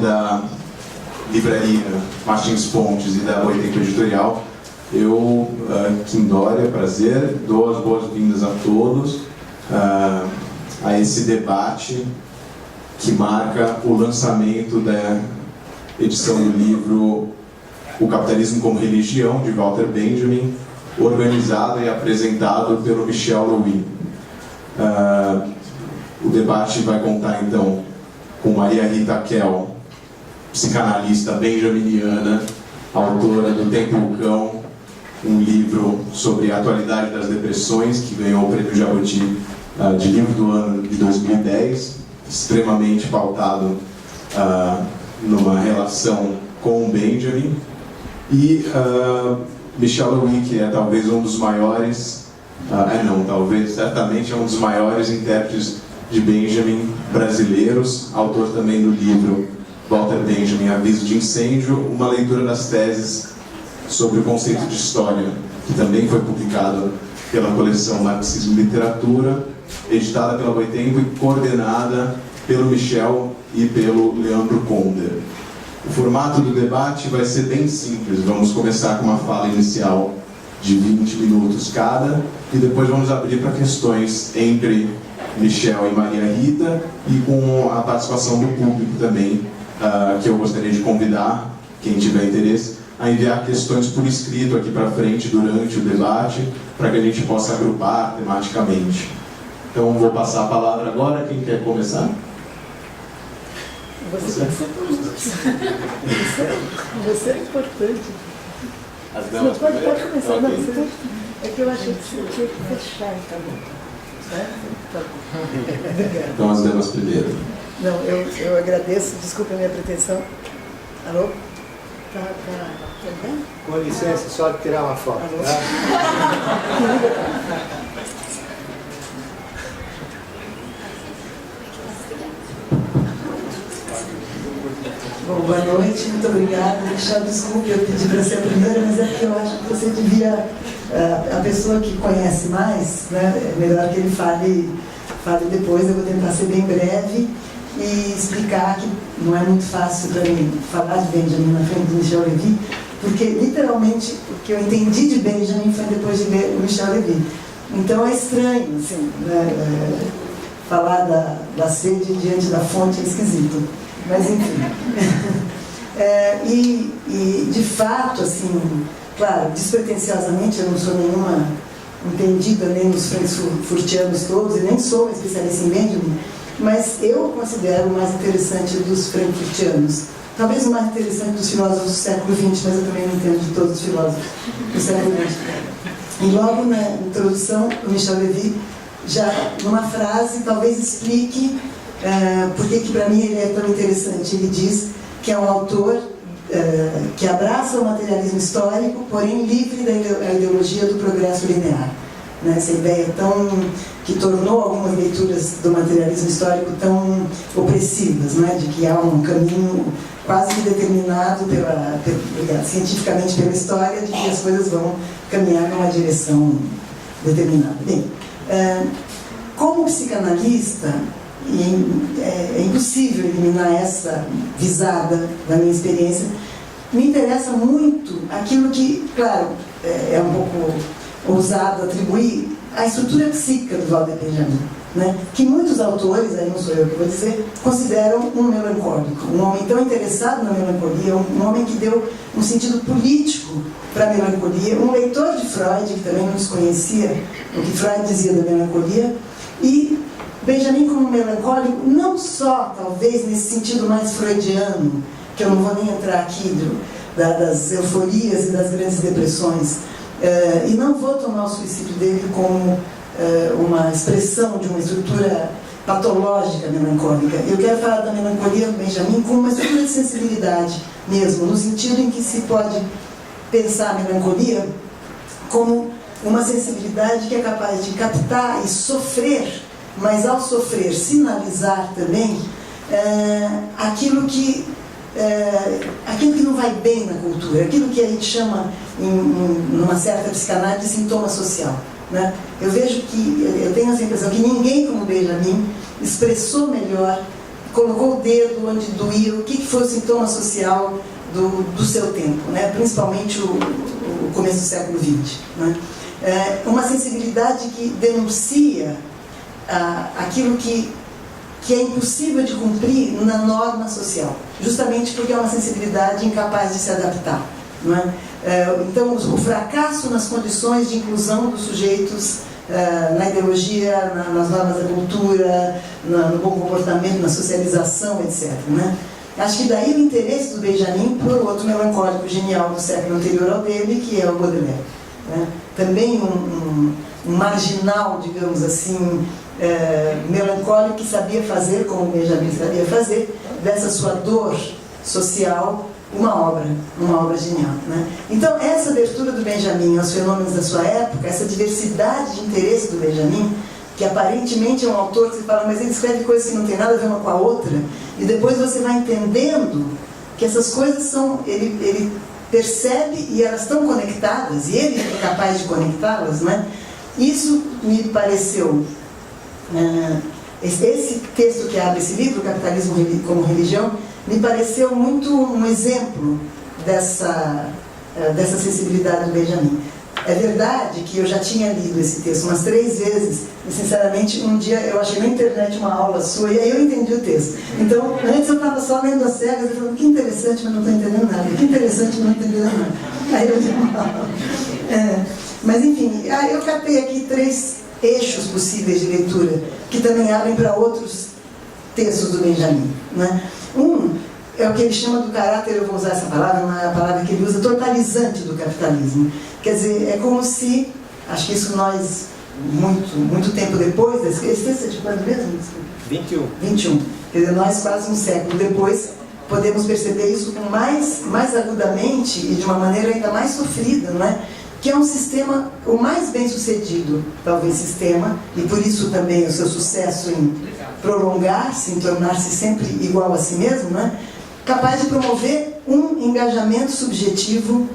da livraria Martins Fontes e da Boitempo Editorial. Eu, Kim Dória, prazer, dou as boas-vindas a todos a esse debate que marca o lançamento da edição do livro O Capitalismo como Religião, de Walter Benjamin, organizado e apresentado pelo Michel Louis. O debate vai contar, então, com Maria Rita Kell, psicanalista benjaminiana, autora do Tempo e o Cão, um livro sobre a atualidade das depressões, que ganhou o Prêmio Jabuti de livro do ano de 2010, extremamente pautado numa relação com o Benjamin. E Michel Louis, que é talvez um dos maiores, certamente é um dos maiores intérpretes de Benjamin brasileiros, autor também do livro Walter Benjamin, Aviso de Incêndio, uma leitura das teses sobre o conceito de história, que também foi publicado pela coleção Marxismo e Literatura, editada pela Boitempo e coordenada pelo Michel e pelo Leandro Conder. O formato do debate vai ser bem simples. Vamos começar com uma fala inicial de 20 minutos cada e depois vamos abrir para questões entre Michel e Maria Rita e com a participação do público também, que eu gostaria de convidar, quem tiver interesse, a enviar questões por escrito aqui para frente durante o debate, para que a gente possa agrupar tematicamente. Então, vou passar a palavra agora. Quem quer começar? Você é importante. As damas pode primeiro? começar. Okay. Não, é que eu achei que você tinha que fechar, tá bom? Tá bom. Obrigada. Então, as damas primeiro. Não, eu agradeço, desculpa a minha pretensão. Alô? Tá bem? Com licença, só tirar uma foto. Alô? Tá? Bom, boa noite, muito obrigada. Michel, desculpe, eu pedi para ser a primeira, mas é porque eu acho que você devia, a pessoa que conhece mais, né, é melhor que ele fale depois. Eu vou tentar ser bem breve e explicar que não é muito fácil para mim falar de Benjamin na frente do Michel Levy, porque literalmente o que eu entendi de Benjamin foi depois de ler o Michel Levy. Então é estranho, assim, né, falar da sede diante da fonte é esquisito. Mas enfim, e de fato, assim, claro, despretensiosamente, eu não sou nenhuma entendida nem nos frankfurtianos todos, e nem sou especialista em Benjamin, mas eu considero o mais interessante dos frankfurtianos, talvez o mais interessante dos filósofos do século XX, mas eu também não entendo de todos os filósofos do século XX. E logo na introdução, o Michel Levy, já numa frase, talvez explique por que para mim ele é tão interessante. Ele diz que é um autor que abraça o materialismo histórico, porém livre da ideologia do progresso linear. Né? Essa ideia que tornou algumas leituras do materialismo histórico tão opressivas, né? De que há um caminho quase que determinado cientificamente pela história, de que as coisas vão caminhar numa direção determinada. Bem, como psicanalista, é impossível eliminar essa visada da minha experiência. Me interessa muito aquilo que, claro, é um pouco ousado atribuir à estrutura psíquica do Walter Benjamin, né? Que muitos autores, aí não sou eu que vou dizer, consideram um melancólico, um homem tão interessado na melancolia, um homem que deu um sentido político para a melancolia, um leitor de Freud, que também não desconhecia o que Freud dizia da melancolia, e Benjamin como melancólico, não só, talvez, nesse sentido mais freudiano, que eu não vou nem entrar aqui, das euforias e das grandes depressões, e não vou tomar o suicídio dele como uma expressão de uma estrutura patológica melancólica. Eu quero falar da melancolia do Benjamin como uma estrutura de sensibilidade mesmo, no sentido em que se pode pensar a melancolia como uma sensibilidade que é capaz de captar e sofrer, mas ao sofrer, sinalizar também aquilo que não vai bem na cultura, aquilo que a gente chama, numa certa psicanálise, de sintoma social. Né? Eu vejo que, eu tenho essa impressão que ninguém como Benjamin expressou melhor colocou o dedo onde doía, o que foi o sintoma social do seu tempo, né? Principalmente o começo do século XX. Né? Uma sensibilidade que denuncia aquilo que é impossível de cumprir na norma social, justamente porque é uma sensibilidade incapaz de se adaptar. Não é? Então, o fracasso nas condições de inclusão dos sujeitos na ideologia, nas normas da cultura, no bom comportamento, na socialização, etc. Né? Acho que daí o interesse do Benjamin por outro melancólico genial do século anterior ao dele, que é o Baudelaire. Né? Também um marginal, digamos assim, melancólico, que sabia fazer, como o Benjamin sabia fazer, dessa sua dor social, uma obra genial. Né? Então, essa abertura do Benjamin aos fenômenos da sua época, essa diversidade de interesse do Benjamin, que aparentemente é um autor que você fala, mas ele escreve coisas que não tem nada a ver uma com a outra, e depois você vai entendendo que essas coisas são, ele percebe e elas estão conectadas, e ele é capaz de conectá-las, né? Isso me pareceu, esse texto que abre esse livro, O Capitalismo como Religião, me pareceu muito um exemplo dessa sensibilidade do Benjamin. É verdade que eu já tinha lido esse texto umas 3 vezes, e sinceramente um dia eu achei na internet uma aula sua e aí eu entendi o texto. Então, antes eu estava só lendo as cegas e falando, que interessante, mas não estou entendendo nada, que interessante, mas não estou entendendo nada. Aí eu dei uma aula. Mas enfim, eu catei aqui 3 eixos possíveis de leitura, que também abrem para outros textos do Benjamin. Né? Um é o que ele chama do caráter, eu vou usar essa palavra, uma palavra que ele usa, totalizante do capitalismo. Quer dizer, é como se, acho que isso nós, muito tempo depois, esse texto é de quando mesmo? 21. Quer dizer, nós quase um século depois, podemos perceber isso com mais agudamente e de uma maneira ainda mais sofrida, não é? Que é um sistema, o mais bem sucedido, talvez, sistema, e por isso também o seu sucesso em prolongar-se, em tornar-se sempre igual a si mesmo, não é? Capaz de promover um engajamento subjetivo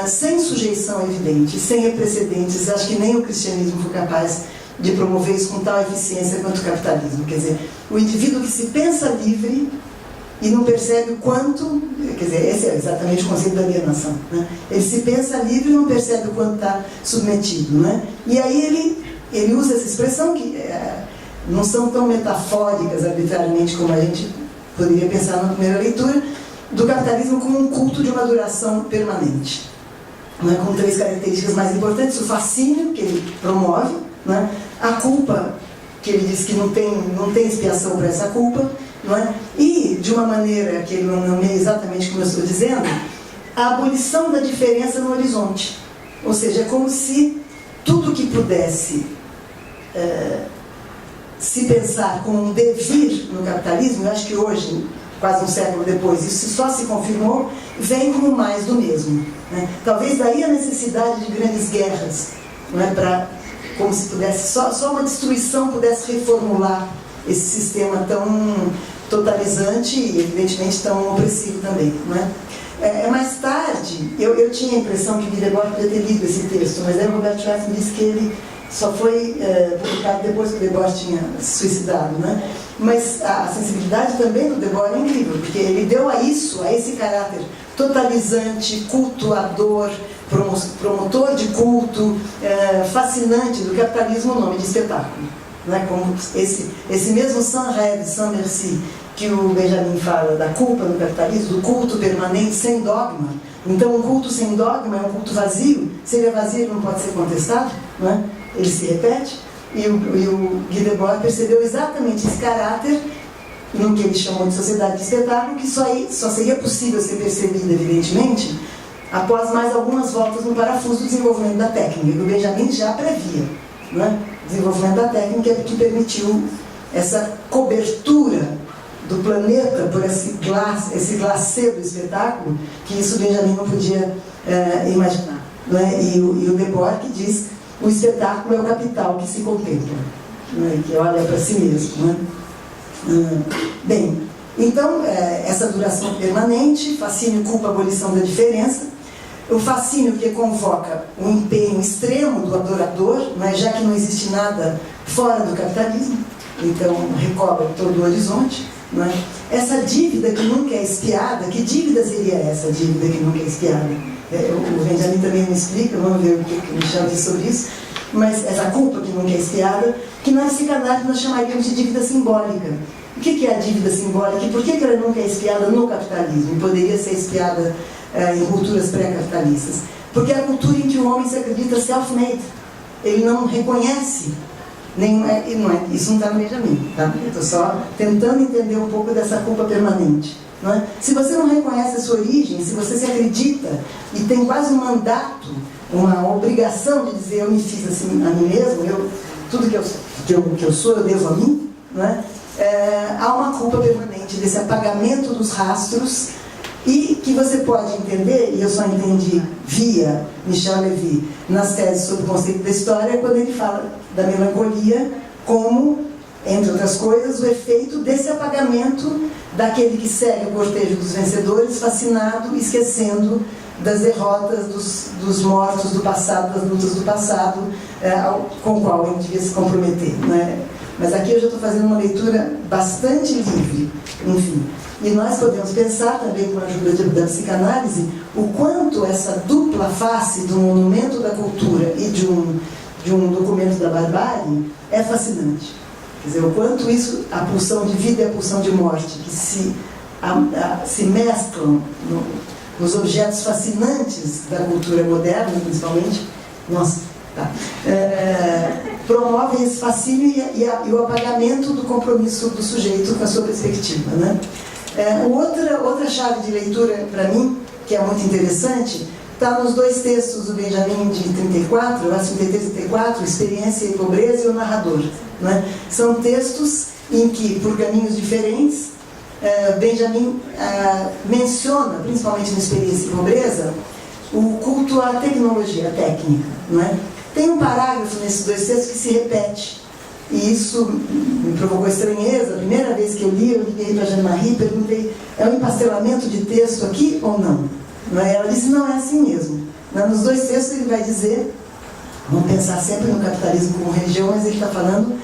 sem sujeição evidente, sem precedentes. Acho que nem o cristianismo foi capaz de promover isso com tal eficiência quanto o capitalismo. Quer dizer, o indivíduo que se pensa livre e não percebe o quanto, quer dizer, esse é exatamente o conceito da alienação, né? Ele se pensa livre e não percebe o quanto está submetido, né? E aí ele usa essa expressão que não são tão metafóricas arbitrariamente como a gente poderia pensar na primeira leitura, do capitalismo como um culto de uma duração permanente, né? Com 3 características mais importantes: o fascínio, que ele promove, né? A culpa, que ele diz que não tem expiação para essa culpa, não é? E, de uma maneira que ele não nomeia exatamente como eu estou dizendo, a abolição da diferença no horizonte. Ou seja, é como se tudo que pudesse se pensar como um devir no capitalismo, eu acho que hoje, quase um século depois, isso só se confirmou, vem como mais do mesmo. Né? Talvez daí a necessidade de grandes guerras, não é? Como se pudesse, só uma destruição pudesse reformular esse sistema tão totalizante e, evidentemente, tão opressivo também. Não é? Mais tarde, eu tinha a impressão que Guy Debord podia ter lido esse texto, mas aí o Roberto Schwartz me disse que ele só foi publicado depois que o Debord tinha se suicidado. Né? Mas a sensibilidade também do Debord é incrível, porque ele deu a esse caráter totalizante, cultuador, promotor de culto, fascinante do capitalismo, o nome de espetáculo. Né? Como esse mesmo sans rêve, sans merci, que o Benjamin fala da culpa no capitalismo, do culto permanente sem dogma. Então, um culto sem dogma é um culto vazio. Se ele é vazio, ele não pode ser contestado, não é? Ele se repete. E o Guy Debord percebeu exatamente esse caráter no que ele chamou de sociedade de espetáculo, que só seria possível ser percebido, evidentemente, após mais algumas voltas no parafuso do desenvolvimento da técnica, que o Benjamin já previa. Não é? O desenvolvimento da técnica que permitiu essa cobertura do planeta por esse glacê do espetáculo, que isso Benjamin não podia imaginar. Não é? E o Debord que diz: o espetáculo é o capital que se contempla, não é? Que olha para si mesmo. Não é? Bem, então, essa duração permanente, fascínio, culpa, abolição da diferença. O fascínio que convoca o empenho extremo do adorador, não é? Já que não existe nada fora do capitalismo, então recobre todo o horizonte. não é? Essa dívida que nunca é expiada, que dívida seria essa dívida que nunca é expiada? O Benjamin também me explica, vamos ver o que o Michel diz sobre isso, mas essa culpa que nunca é expiada, que na psicanálise nós chamaríamos de dívida simbólica. O que é a dívida simbólica e por que ela nunca é expiada no capitalismo? Poderia ser expiada em culturas pré-capitalistas? Porque é a cultura em que o homem se acredita self-made. Ele não reconhece, isso não está no Benjamin, tá? Eu estou só tentando entender um pouco dessa culpa permanente. Não é? Se você não reconhece a sua origem, se você se acredita e tem quase um mandato, uma obrigação de dizer eu me fiz assim a mim mesmo, tudo que eu sou eu devo a mim, não é? Há uma culpa permanente desse apagamento dos rastros e que você pode entender, e eu só entendi via Michel Levy nas teses sobre o conceito da história, quando ele fala da melancolia como, entre outras coisas, o efeito desse apagamento daquele que segue o cortejo dos vencedores, fascinado, esquecendo das derrotas, dos mortos do passado, das lutas do passado, com o qual ele devia se comprometer, não é? Mas aqui eu já estou fazendo uma leitura bastante livre, enfim. E nós podemos pensar também, com a ajuda da psicanálise, o quanto essa dupla face do monumento da cultura e de um documento da barbárie é fascinante. Quer dizer, o quanto isso, a pulsão de vida e a pulsão de morte, que se mesclam nos objetos fascinantes da cultura moderna, principalmente, promovem esse fascínio e o apagamento do compromisso do sujeito com a sua perspectiva, né? Outra chave de leitura, para mim, que é muito interessante, está nos dois textos do Benjamin de 34, eu acho 33 e 34, Experiência e Pobreza e o Narrador. Né? São textos em que, por caminhos diferentes, Benjamin menciona, principalmente na Experiência e Pobreza, o culto à tecnologia, à técnica. Não é? Tem um parágrafo nesses dois textos que se repete, e isso me provocou estranheza. A primeira vez que eu li, eu liguei para a Jeanne-Marie e perguntei: é um empastelamento de texto aqui ou não? Ela disse: não, é assim mesmo. Nos dois textos ele vai dizer, vamos pensar sempre no capitalismo como religião, mas ele está falando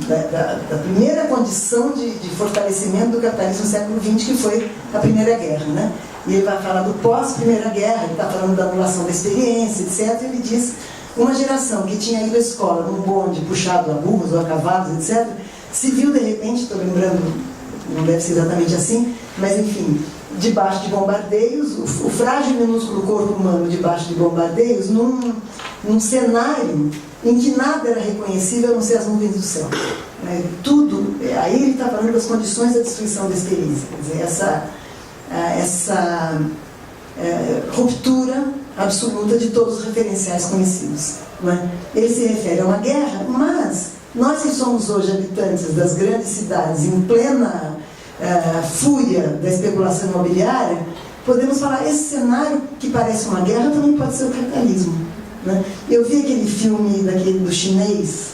da primeira condição de fortalecimento do capitalismo no século XX, que foi a Primeira Guerra, né? E ele vai falar do pós-Primeira Guerra, ele está falando da anulação da experiência, etc. E ele diz: uma geração que tinha ido à escola num bonde puxado a burros ou a cavalos, etc., se viu de repente, estou lembrando, não deve ser exatamente assim, mas enfim, debaixo de bombardeios, o frágil e minúsculo corpo humano debaixo de bombardeios, num cenário em que nada era reconhecível a não ser as nuvens do céu. Tudo, aí ele está falando das condições da destruição da experiência, quer dizer, essa ruptura absoluta de todos os referenciais conhecidos. Ele se refere a uma guerra, mas nós que somos hoje habitantes das grandes cidades em plena fúria da especulação imobiliária, podemos falar: esse cenário que parece uma guerra também pode ser o capitalismo. Né? Eu vi aquele filme do chinês,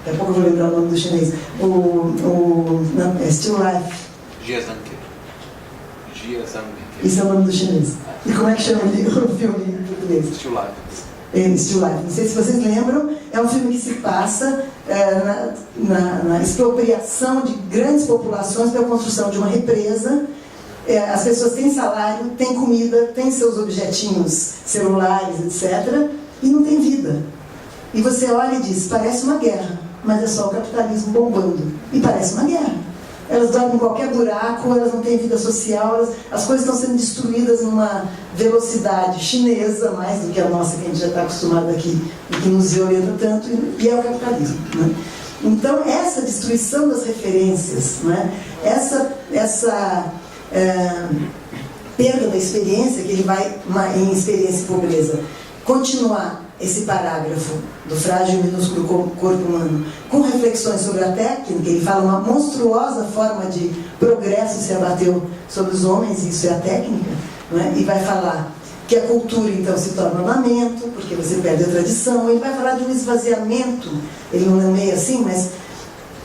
daqui a pouco eu vou lembrar o nome do chinês, Still Life. Isso é o nome do chinês. E como é que chama o filme em português? Still Life. Still Life. Não sei se vocês lembram, é um filme que se passa na expropriação de grandes populações pela construção de uma represa. As pessoas têm salário, têm comida, têm seus objetinhos celulares, etc., e não tem vida. E você olha e diz: parece uma guerra, mas é só o capitalismo bombando. E parece uma guerra. Elas dormem em qualquer buraco, elas não têm vida social, as coisas estão sendo destruídas numa velocidade chinesa, mais do que a nossa, que a gente já está acostumado aqui, e que nos violenta tanto, e é o capitalismo. Né? Então, essa destruição das referências, né? essa perda da experiência, que ele vai em Experiência e Pobreza continuar esse parágrafo do frágil e minúsculo corpo humano com reflexões sobre a técnica. Ele fala: uma monstruosa forma de progresso se abateu sobre os homens, e isso é a técnica, não é? E vai falar que a cultura então se torna ornamento, porque você perde a tradição. Ele vai falar de um esvaziamento, ele não nomeia assim, mas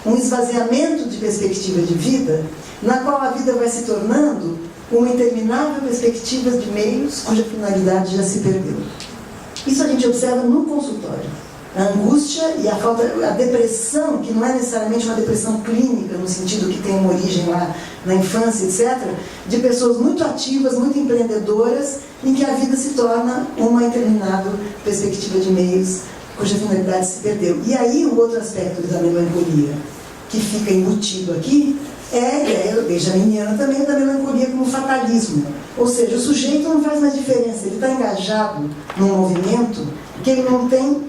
um esvaziamento de perspectiva de vida, na qual a vida vai se tornando uma interminável perspectiva de meios cuja finalidade já se perdeu. Isso a gente observa no consultório. A angústia e a falta, a depressão, que não é necessariamente uma depressão clínica, no sentido que tem uma origem lá na infância, etc., de pessoas muito ativas, muito empreendedoras, em que a vida se torna uma interminável perspectiva de meios cuja finalidade se perdeu. E aí o outro aspecto da melancolia, que fica embutido aqui, é a ideia benjaminiana também da melancolia como fatalismo. Ou seja, o sujeito não faz mais diferença, ele está engajado num movimento que ele não tem,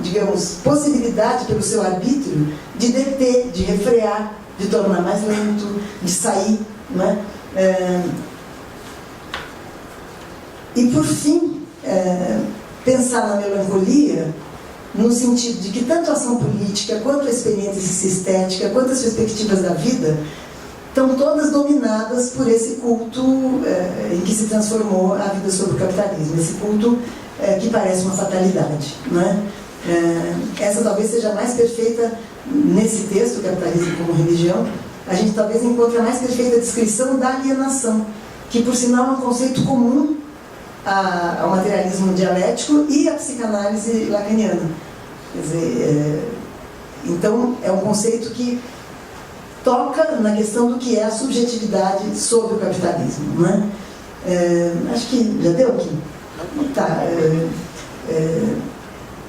digamos, possibilidade pelo seu arbítrio de deter, de refrear, de tornar mais lento, de sair, né? E por fim, pensar na melancolia no sentido de que tanto a ação política, quanto a experiência estética, quanto as perspectivas da vida estão todas dominadas por esse culto em que se transformou a vida sob o capitalismo, esse culto que parece uma fatalidade, não é? Essa talvez seja a mais perfeita, nesse texto, Capitalismo como Religião, a gente talvez encontre a mais perfeita descrição da alienação, que por sinal é um conceito comum ao materialismo dialético e à psicanálise lacaniana. Quer dizer, então é um conceito que toca na questão do que é a subjetividade sobre o capitalismo, não é? Acho que já deu aqui. Tá.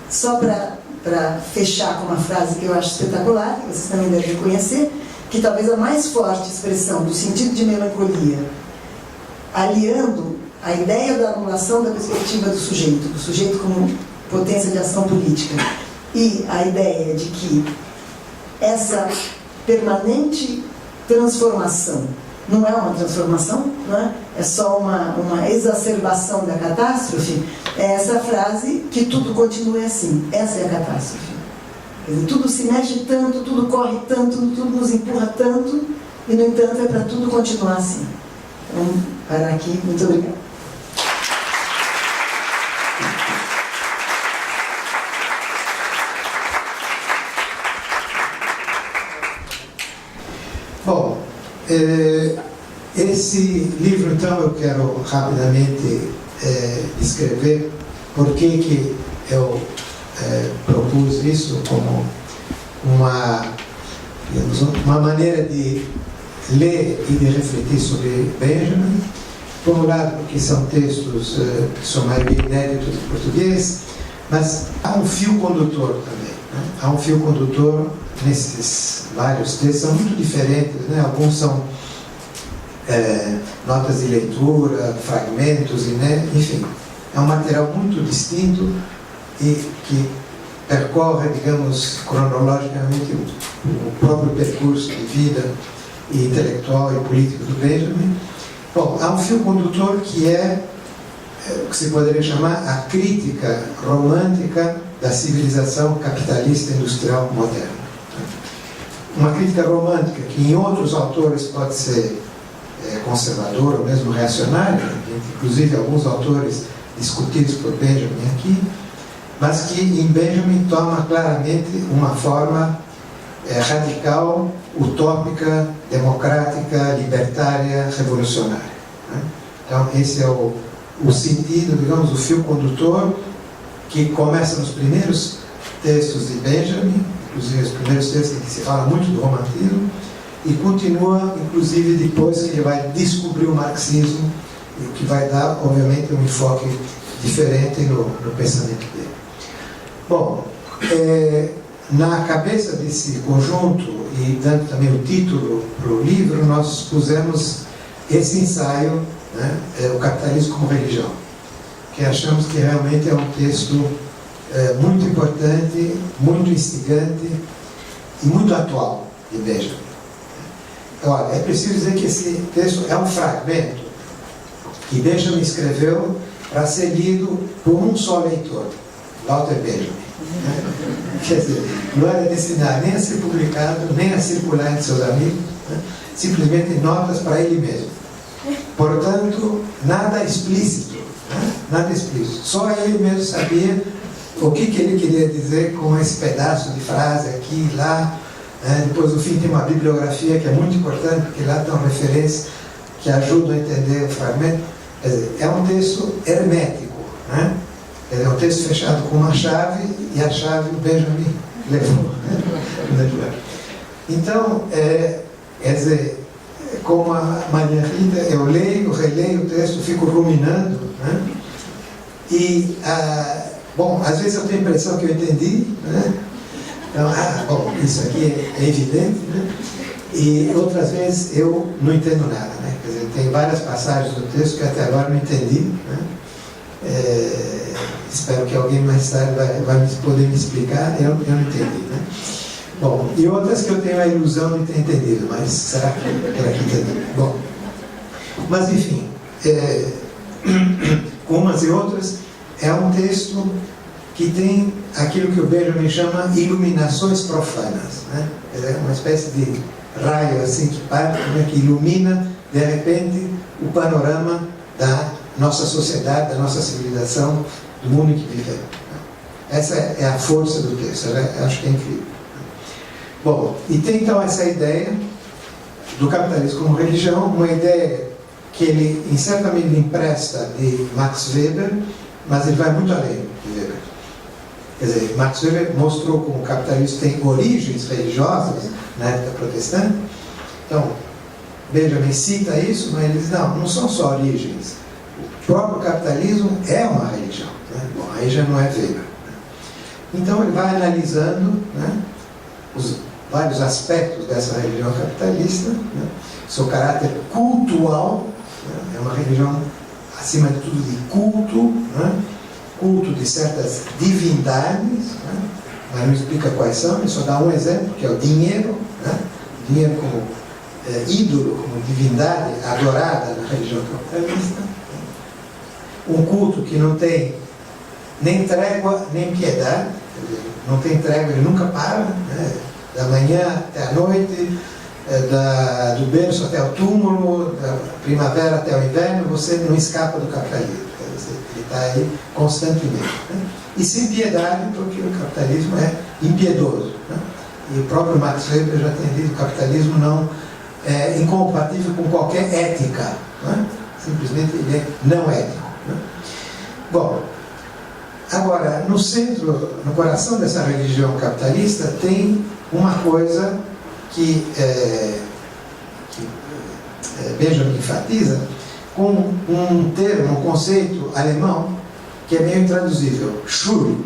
Só para fechar com uma frase que eu acho espetacular, que vocês também devem conhecer, que talvez a mais forte expressão do sentido de melancolia, aliando a ideia da anulação da perspectiva do sujeito como potência de ação política, e a ideia de que essa permanente transformação não é uma transformação, não é? É só uma exacerbação da catástrofe, é essa frase que tudo continua assim. Essa é a catástrofe. Quer dizer, tudo se mexe tanto, tudo corre tanto, tudo nos empurra tanto, e no entanto é para tudo continuar assim. Então, parar aqui. Muito obrigada. Bom, esse livro, então, eu quero rapidamente descrever por que eu propus isso como uma maneira de ler e de refletir sobre Benjamin. Por um lado, porque são textos que são maioria inéditos em português, mas há um fio condutor também, né? Há um fio condutor nesses vários textos, são muito diferentes, né? Alguns são notas de leitura, fragmentos, enfim, é um material muito distinto e que percorre, digamos, cronologicamente o próprio percurso de vida e intelectual e político do Benjamin. Bom, há um fio condutor que é o que se poderia chamar a crítica romântica da civilização capitalista industrial moderna. Uma crítica romântica que em outros autores pode ser conservadora ou mesmo reacionária, inclusive alguns autores discutidos por Benjamin aqui, mas que em Benjamin toma claramente uma forma radical, utópica, democrática, libertária, revolucionária. Então esse é o sentido, digamos, o fio condutor que começa nos primeiros textos de Benjamin, inclusive os primeiros textos em que se fala muito do romantismo, e continua, inclusive, depois que ele vai descobrir o marxismo, e que vai dar, obviamente, um enfoque diferente no pensamento dele. Bom, na cabeça desse conjunto, e dando também o título para o livro, nós pusemos esse ensaio, né, o Capitalismo como Religião, que achamos que realmente é um texto muito importante, muito instigante e muito atual de Benjamin. Olha, é preciso dizer que esse texto é um fragmento que Benjamin escreveu para ser lido por um só leitor, Walter Benjamin. Quer dizer, não era destinado nem a ser publicado, nem a circular entre seus amigos, né? Simplesmente notas para ele mesmo. Portanto, nada explícito, né? Nada explícito. Só ele mesmo sabia o que ele queria dizer com esse pedaço de frase aqui e lá. Depois, no fim, tem uma bibliografia que é muito importante, porque lá estão referências que ajudam a entender o fragmento. Quer dizer, é um texto hermético, né? É um texto fechado com uma chave, e a chave o Benjamin levou. Né? Então, quer dizer, como a Maria Rita, eu leio, releio o texto, fico ruminando, né? E, bom, às vezes eu tenho a impressão que eu entendi, né? Então, bom, isso aqui é evidente, né? E outras vezes eu não entendo nada, né? Quer dizer, tem várias passagens do texto que até agora não entendi, né? Espero que alguém mais tarde vai poder me explicar, eu não entendi, né? Bom, e outras que eu tenho a ilusão de ter entendido, mas será que entendi? Bom, mas enfim, umas e outras, é um texto que tem aquilo que o Benjamin chama iluminações profanas, né? É uma espécie de raio assim que parte, né, que ilumina de repente o panorama da nossa sociedade, da nossa civilização, do mundo em que vivemos. Essa é a força do texto, eu acho que é incrível. Bom, e tem então essa ideia do capitalismo como religião, uma ideia que ele em certa medida empresta de Max Weber, mas ele vai muito além de Weber. Quer dizer, Max Weber mostrou como o capitalismo tem origens religiosas na época protestante. Então, Benjamin cita isso, mas ele diz, não são só origens. O próprio capitalismo é uma religião, né? Bom, aí já não é Weber. Então ele vai analisando, né, os vários aspectos dessa religião capitalista, né, seu caráter cultual, né, é uma religião acima de tudo de culto, né, culto de certas divindades, né, mas não explica quais são, ele só dá um exemplo, que é o dinheiro, né, dinheiro como ídolo, como divindade adorada na religião capitalista, um culto que não tem nem trégua, nem piedade, não tem trégua, ele nunca para, né? Da manhã até a noite, do berço até o túmulo, da primavera até o inverno, você não escapa do capitalismo, ele está aí constantemente, né? E sem piedade, porque o capitalismo é impiedoso, né? E o próprio Max Weber já tem dito que o capitalismo não é incompatível com qualquer ética, né? Simplesmente ele é não ético, né? Bom, agora, no centro, no coração dessa religião capitalista, tem uma coisa que Benjamin enfatiza com um termo, um conceito alemão que é meio intraduzível, Schuld.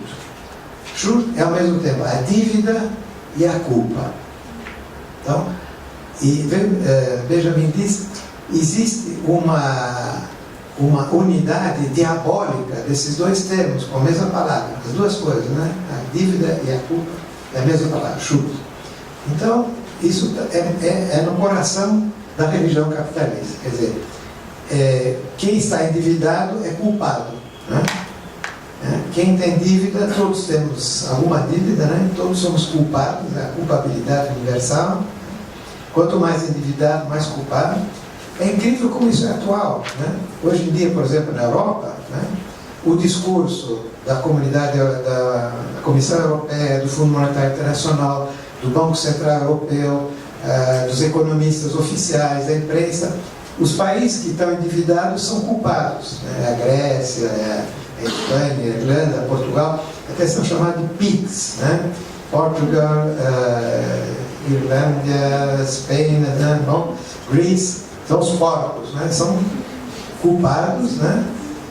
Schuld é ao mesmo tempo a dívida e a culpa. Então, Benjamin diz, existe uma unidade diabólica desses dois termos, com a mesma palavra, as duas coisas, né? A dívida e a culpa é a mesma palavra, Schuld. Então, isso é no coração da religião capitalista. Quer dizer, quem está endividado é culpado, né? Quem tem dívida, todos temos alguma dívida, né? Todos somos culpados, a culpabilidade universal. Quanto mais endividado, mais culpado. É incrível como isso é atual, né? Hoje em dia, por exemplo, na Europa, né, o discurso da comunidade, da Comissão Europeia, do Fundo Monetário Internacional, do Banco Central Europeu, dos economistas oficiais, da imprensa, os países que estão endividados são culpados, né? A Grécia, a Espanha, a Irlanda, Portugal, até são chamados de PIGS, né? Portugal, Irlanda, Espanha, né? Bom, Greece. São os porcos, né? São culpados, né?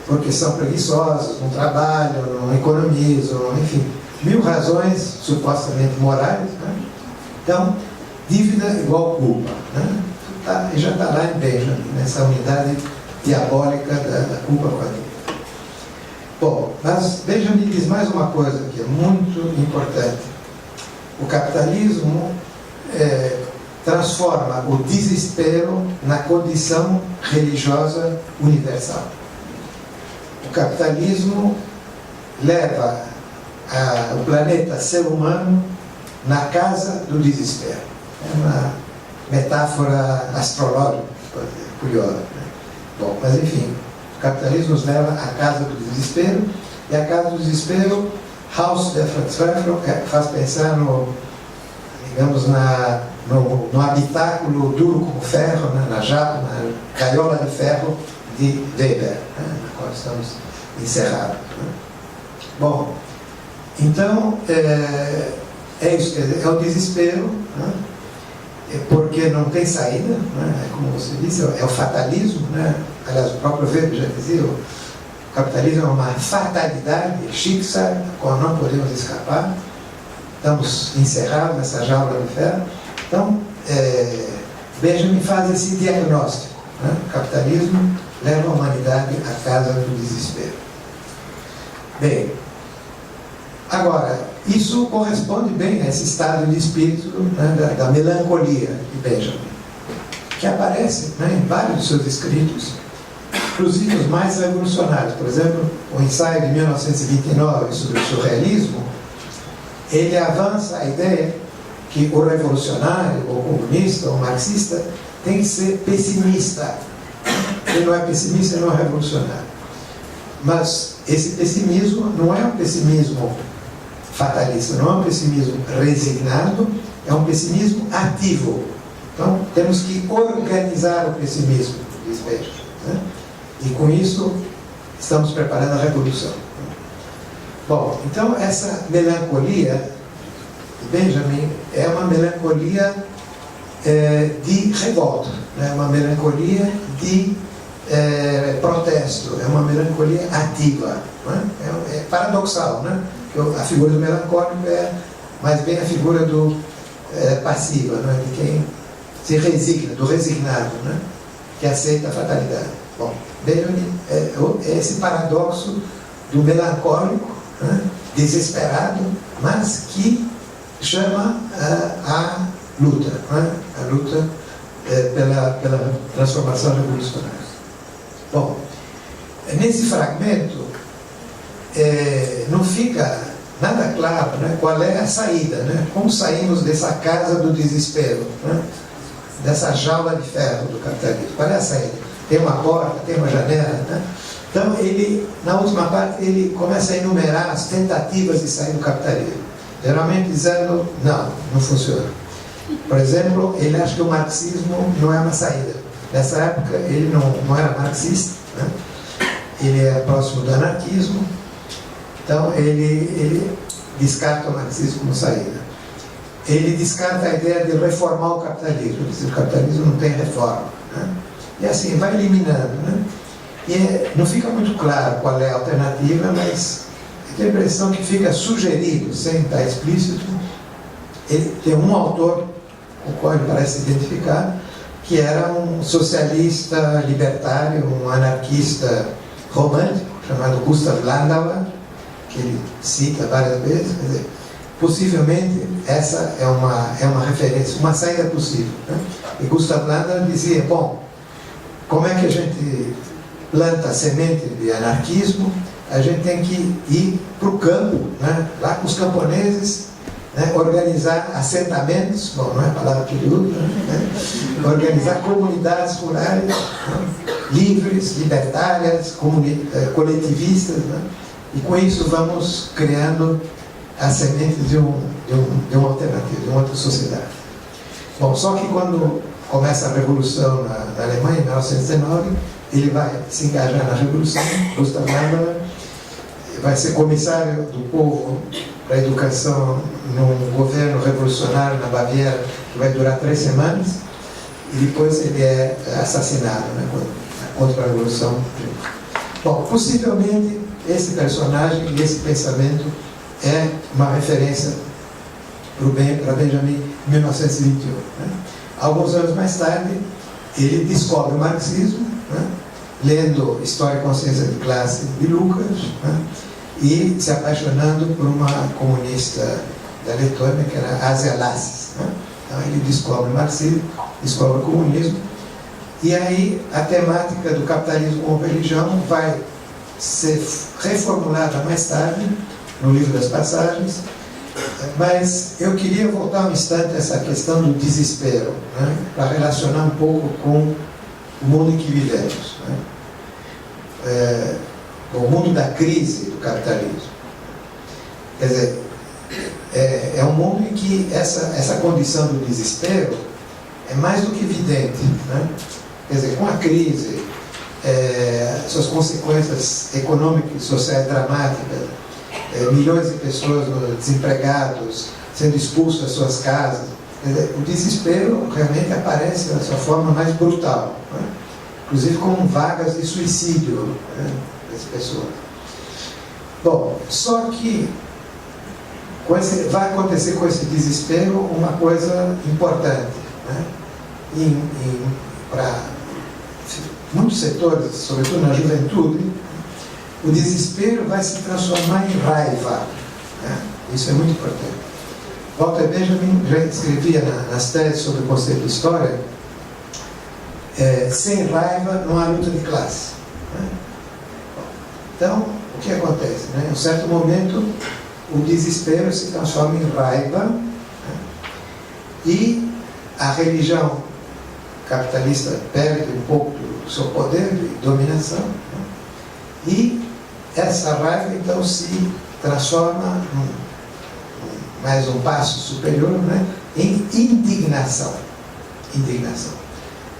Porque são preguiçosos, não trabalham, não economizam, enfim, 1000 razões supostamente morais, né? Então, dívida igual culpa, né? E já está lá em Benjamin, nessa unidade diabólica da culpa com a dívida. Bom, mas Benjamin diz mais uma coisa que é muito importante. O capitalismo transforma o desespero na condição religiosa universal. O capitalismo leva o planeta ser humano na casa do desespero. É uma metáfora astrológica, curiosa, né? Bom, mas enfim, o capitalismo nos leva à casa do desespero, e a casa do desespero, Haus der Verzweiflung, faz pensar digamos, no habitáculo duro como ferro, né, na gaiola de ferro de Weber, né, na qual estamos encerrados. Né. Bom, então, é isso, quer dizer, é o desespero, né? Porque não tem saída, né? Como você disse, é o fatalismo, né? Aliás, o próprio Weber já dizia, o capitalismo é uma fatalidade, Schicksal, a qual não podemos escapar, estamos encerrados nessa jaula de ferro. Então, Benjamin faz esse diagnóstico, né? O capitalismo leva a humanidade à casa do desespero. Bem, agora, isso corresponde bem a esse estado de espírito, né, da melancolia de Benjamin, que aparece, né, em vários de seus escritos, inclusive os mais revolucionários. Por exemplo, o ensaio de 1929 sobre o surrealismo, ele avança a ideia que o revolucionário, o comunista, o marxista, tem que ser pessimista. Ele não é pessimista, ele não é revolucionário. Mas esse pessimismo não é um pessimismo fatalista, não é um pessimismo resignado, é um pessimismo ativo. Então, temos que organizar o pessimismo, diz Benjamin, né? E com isso, estamos preparando a revolução. Bom, então, essa melancolia de Benjamin é uma melancolia de revolta, né? Uma melancolia de protesto, é uma melancolia ativa, né? É paradoxal, né? A figura do melancólico é mais bem a figura do passiva, né? De quem se resigna, do resignado, né? Que aceita a fatalidade. Bom, Benjamin é esse paradoxo do melancólico, né? Desesperado, mas que chama a luta, né? A luta pela transformação revolucionária. Bom, nesse fragmento não fica nada claro, né, qual é a saída, né? Como saímos dessa casa do desespero, né? Dessa jaula de ferro do capitalismo. Qual é a saída? Tem uma porta, tem uma janela, né? Então, ele, na última parte, ele começa a enumerar as tentativas de sair do capitalismo, geralmente dizendo, não funciona. Por exemplo, ele acha que o marxismo não é uma saída. Nessa época, ele não era marxista, né? Ele é próximo do anarquismo. Então, ele descarta o marxismo como saída. Ele descarta a ideia de reformar o capitalismo. Ele diz que o capitalismo não tem reforma, né? E assim, vai eliminando, né? E não fica muito claro qual é a alternativa, mas tem a impressão que fica sugerido, sem estar explícito. Ele tem um autor com o qual ele parece se identificar, que era um socialista libertário, um anarquista romântico, chamado Gustav Landauer, que ele cita várias vezes. Quer dizer, possivelmente essa é uma referência, uma saída possível, né? E Gustav Landauer dizia, bom, como é que a gente planta a semente de anarquismo? A gente tem que ir para o campo, né? Lá com os camponeses, né? Organizar assentamentos, bom, não é a palavra que ele usa, né? Organizar comunidades rurais, né? Livres, libertárias, coletivistas, né? E com isso vamos criando a semente de uma alternativa, de uma outra sociedade. Bom, só que quando começa a Revolução na Alemanha, em 1919, ele vai se engajar na Revolução, Gustav Landauer, vai ser comissário do povo para a educação num governo revolucionário na Baviera, que vai durar 3 semanas, e depois ele é assassinado, né, contra a Revolução. Bom, possivelmente esse personagem e esse pensamento é uma referência para Benjamin em 1921. Né? Alguns anos mais tarde, ele descobre o marxismo, né? Lendo História e Consciência de Classe de Lucas, né? E se apaixonando por uma comunista da Letônia, que era Asia Lasses. Né? Então ele descobre o marxismo, descobre o comunismo, e aí a temática do capitalismo como religião vai ser reformulada mais tarde, no Livro das Passagens. Mas eu queria voltar um instante a essa questão do desespero, né? Para relacionar um pouco com o mundo em que vivemos, né? O mundo da crise do capitalismo. Quer dizer, é um mundo em que essa condição do desespero é mais do que evidente, né? Quer dizer, com a crise, suas consequências econômicas e sociais dramáticas, milhões de pessoas desempregados, sendo expulsos das suas casas. Quer dizer, o desespero realmente aparece na sua forma mais brutal, né? Inclusive com vagas de suicídio, né, das pessoas. Bom, só que vai acontecer com esse desespero uma coisa importante, né? Para muitos setores, sobretudo na juventude, o desespero vai se transformar em raiva, né? Isso é muito importante. Walter Benjamin já escrevia nas teses sobre o conceito de história, sem raiva não há luta de classe, né? Então, o que acontece, né? Em um certo momento, o desespero se transforma em raiva, né? E a religião capitalista perde um pouco do seu poder de dominação, né? E essa raiva então se transforma mais um passo superior, né, em indignação.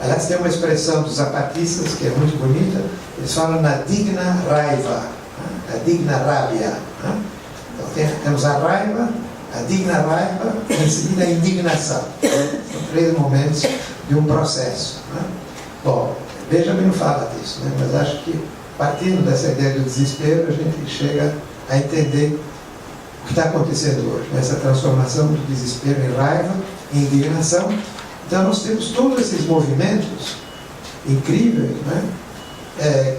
Aliás, tem uma expressão dos zapatistas que é muito bonita, eles falam na digna raiva, né, a digna rábia, né? Então temos a raiva, a digna raiva e em seguida a indignação. São 3 momentos de um processo, né? Bom, Benjamin não fala disso, né? Mas acho que partindo dessa ideia do desespero a gente chega a entender o que está acontecendo hoje, nessa transformação do desespero em raiva, em indignação. Então nós temos todos esses movimentos incríveis, né,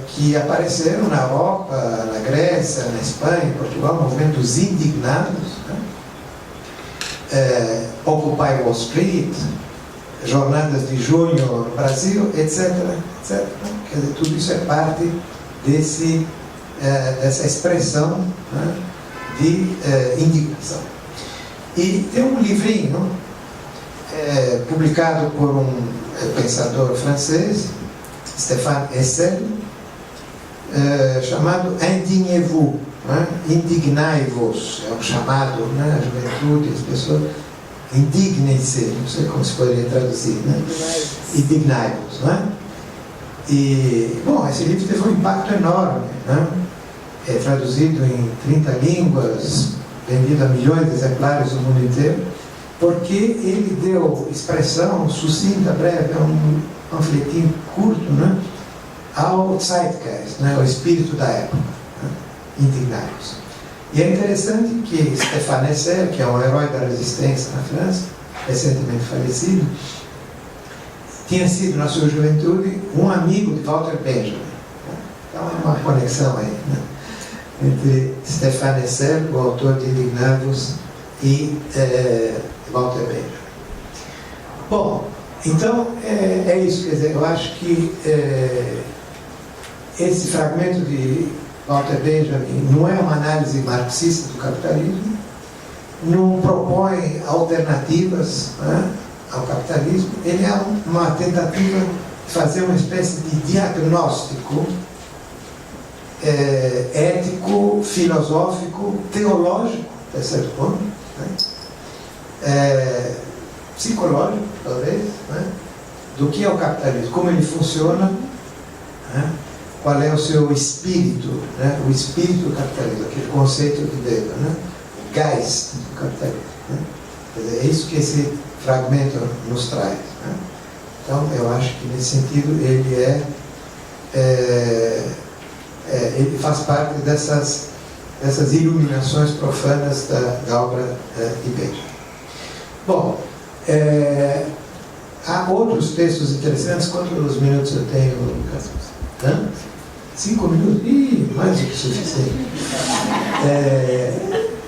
que apareceram na Europa, na Grécia, na Espanha, em Portugal, movimentos indignados, né? Occupy Wall Street, jornadas de junho no Brasil, etc. Quer dizer, tudo isso é parte dessa expressão, né, de indignação. E tem um livrinho publicado por um pensador francês, Stéphane Hessel, chamado Indignez-vous, né? Indignai-vos, é um chamado, né, à juventude, as pessoas indignem-se, não sei como se poderia traduzir, né? Indignai-vos, né? E, bom, esse livro teve um impacto enorme, né? É traduzido em 30 línguas, vendido a milhões de exemplares no mundo inteiro, porque ele deu expressão sucinta, breve, um panfletinho curto, né, ao zeitgeist, né, ao espírito da época, né, indignados. E é interessante que Stéphane Hessel, que é um herói da resistência na França, recentemente falecido, tinha sido na sua juventude um amigo de Walter Benjamin, né? Então é uma conexão aí, né, entre Stéphane Hessel, o autor de Indignados, e Walter Benjamin. Bom, então é isso, quer dizer, eu acho que esse fragmento de Walter Benjamin não é uma análise marxista do capitalismo, não propõe alternativas, né, ao capitalismo, ele é uma tentativa de fazer uma espécie de diagnóstico ético, filosófico, teológico, até certo ponto, né? Psicológico, talvez, né? Do que é o capitalismo, como ele funciona, né? Qual é o seu espírito, né? O espírito do capitalismo, aquele conceito de Weber, né? O Geist do capitalismo, né? Quer dizer, é isso que esse fragmento nos traz, né? Então, eu acho que nesse sentido ele ele faz parte dessas iluminações profanas da obra de Benjamin. Bom, há outros textos interessantes. Quantos minutos eu tenho, Lucas? 5 minutos? Ih, mais do que suficiente.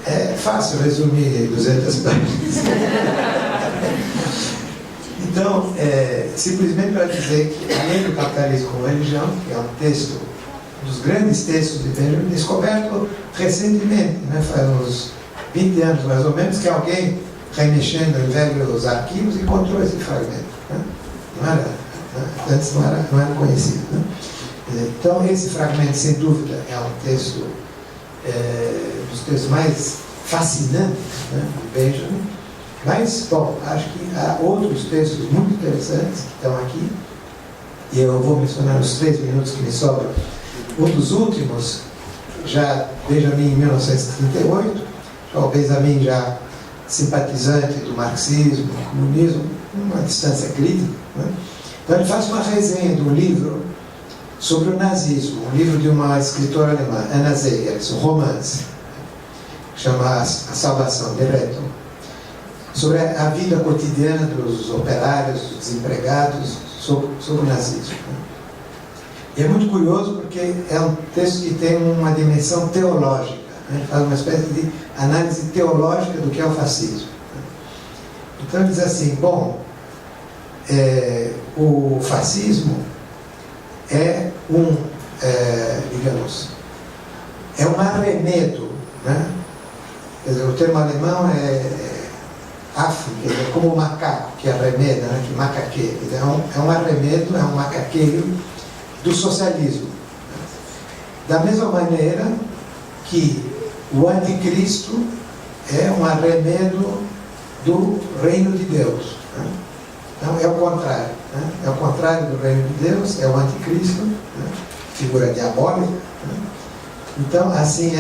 É fácil resumir 200 páginas. Então, simplesmente para dizer que além do capitalismo como religião, que é um texto, um dos grandes textos de Benjamin, descoberto recentemente, né, faz uns 20 anos mais ou menos, que alguém remexendo em velhos arquivos encontrou esse fragmento, né? Antes não era conhecido, né? Então esse fragmento, sem dúvida, é um texto dos textos mais fascinantes, né, de Benjamin. Mas, bom, acho que há outros textos muito interessantes que estão aqui, e eu vou mencionar nos 3 minutos que me sobram. Um dos últimos já Benjamin em 1938, o Benjamin já simpatizante do marxismo, do comunismo, uma distância crítica, né? Então ele faz uma resenha de um livro sobre o nazismo, um livro de uma escritora alemã, Anna Zegers, um romance, que chama A Salvação, de Retton, sobre a vida cotidiana dos operários, dos desempregados, sobre o nazismo. E é muito curioso porque é um texto que tem uma dimensão teológica, né? Faz uma espécie de análise teológica do que é o fascismo. Então ele diz assim, bom, o fascismo é digamos, é um arremedo, né? Quer dizer, o termo alemão é afro, quer dizer, como o macaco que arremeda, né? Que macaqueia. É um arremedo, é um macaqueio do socialismo. Da mesma maneira que o anticristo é um arremedo do reino de Deus, né? Então é o contrário, né? É o contrário do reino de Deus, é o anticristo, né? Figura diabólica, né? Então assim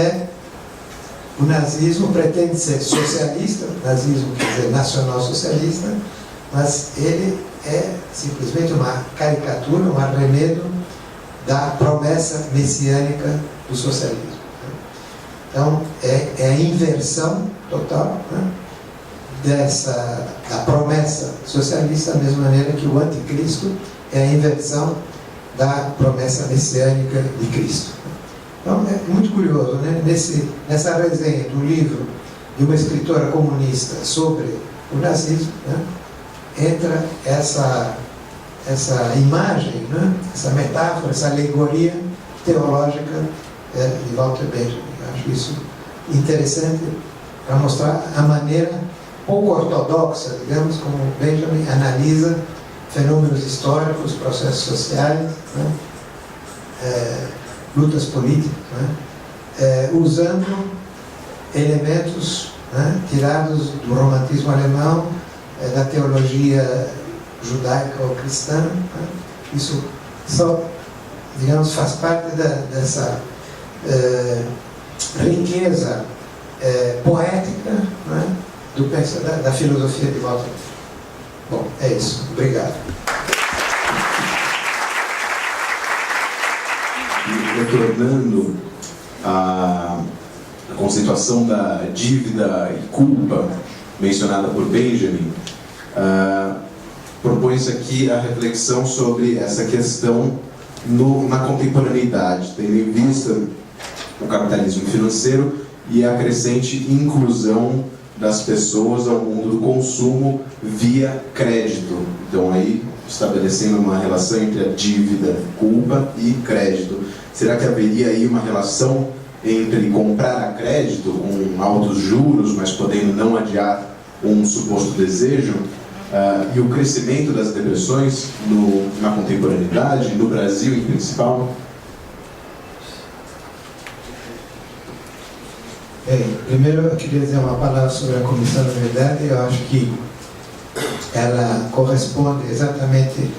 o nazismo pretende ser socialista, o nazismo quer dizer nacional-socialista, mas ele é simplesmente uma caricatura, um arremedo da promessa messiânica do socialismo. Então é a inversão total, né, da promessa socialista, da mesma maneira que o anticristo é a inversão da promessa messiânica de Cristo. Então é muito curioso, né? Nessa resenha do livro de uma escritora comunista sobre o nazismo, né, entra essa imagem, né, essa metáfora, essa alegoria teológica de Walter Benjamin. Eu acho isso interessante para mostrar a maneira pouco ortodoxa, digamos, como Benjamin analisa fenômenos históricos, processos sociais, né, lutas políticas, né, usando elementos, né, tirados do romantismo alemão, da teologia judaica ou cristã, né. Isso só, digamos, faz parte dessa riqueza poética, né, da filosofia de Walter. Bom, é isso. Obrigado. Retornando à conceituação da dívida e culpa mencionada por Benjamin, propõe-se aqui a reflexão sobre essa questão na contemporaneidade, tendo em vista o capitalismo financeiro e a crescente inclusão das pessoas ao mundo do consumo via crédito. Então aí estabelecendo uma relação entre a dívida, culpa e crédito. Será que haveria aí uma relação entre comprar a crédito com altos juros, mas podendo não adiar um suposto desejo, e o crescimento das depressões na contemporaneidade, no Brasil em principal? Bem, primeiro eu queria dizer uma palavra sobre a Comissão da Verdade. Eu acho que ela corresponde exatamente